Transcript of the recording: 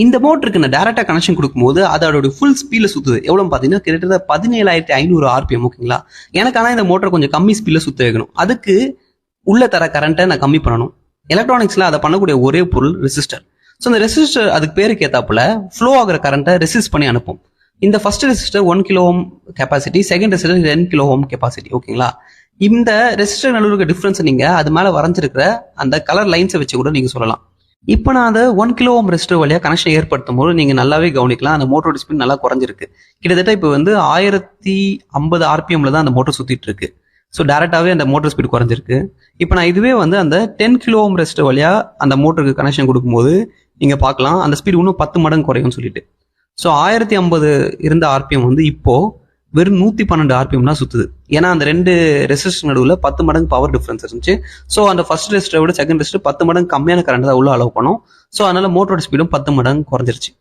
இந்த மோட்டருக்கு நான் டேரக்டா கனெக்ஷன் கொடுக்கும்போது அதோட ஃபுல் ஸ்பீட்ல சுத்துது. எவ்வளவு பாத்தீங்கன்னா கிட்டத்தட்ட 17,500 ஆர்பிஎம். ஓகேங்களா? எனக்கு ஆனா இந்த மோட்டர் கொஞ்சம் கம்மி ஸ்பீட்ல சுத்த வைக்கணும். அதுக்கு உள்ள தர கரண்ட்டை நான் கம்மி பண்ணணும். எலக்ட்ரானிக்ஸ்ல அதை பண்ணக்கூடிய ஒரே பொருள் ரெசிஸ்டர். ஸோ அந்த ரெசிஸ்டர் அதுக்கு பேருக்கு ஏத்தாப்புல ஃப்ளோ ஆகிற கரண்ட்டை ரெசிஸ்ட் பண்ணி அனுப்பும். இந்த first resistor 1 kilo ohm capacity, second resistor 10 kilo ohm capacity. ஓகேங்களா? இந்த ரெசிஸ்டர் நடுவில் இருக்க டிஃபரன்ஸ் நீங்க அது மேல வரைஞ்சிருக்கிற அந்த கலர் லைன்ஸை வச்சு கூட நீங்க சொல்லலாம். இப்போ நான் அதை 1 கிலோ ஓம் ரெசிஸ்டர் வழியா கனெக்ஷன் ஏற்படுத்தும் போது நீங்க நல்லாவே கவனிக்கலாம், அந்த மோட்டரோட ஸ்பீட் நல்லா குறைஞ்சிருக்கு. கிட்டத்தட்ட இப்போ வந்து 1050 ஆர்பிஎம்ல தான் அந்த மோட்டர் சுத்திட்டு இருக்கு. ஸோ டேரக்டாவே அந்த மோட்டர் ஸ்பீட் குறைஞ்சிருக்கு. இப்போ நான் இதுவே வந்து அந்த 10 கிலோ ஓம் ரெசிஸ்டர் வழியா அந்த மோட்டருக்கு கனெக்ஷன் கொடுக்கும்போது நீங்க பார்க்கலாம் அந்த ஸ்பீட் இன்னும் 10 மடங்கு குறையும் சொல்லிட்டு. ஸோ 1050 இருந்த ஆர்பிஎம் வந்து இப்போ வெறும் 112 ஆர்பிஎம் தான் சுத்துது. ஏன்னா அந்த ரெண்டு ரெசிஸ்டர் நடுவில் 10 மடங்கு பவர் டிஃபரன்ஸ் இருந்துச்சு. ஸோ அந்த ஃபர்ஸ்ட் ரெசிஸ்டரை விட செகண்ட் ரெசிஸ்டர் 10 மடங்கு கம்மியான கரண்ட் தான் உள்ள அலோவ் பண்ணும். ஸோ அதனால மோட்டரோட ஸ்பீடும் 10 மடங்கு குறைஞ்சிருச்சு.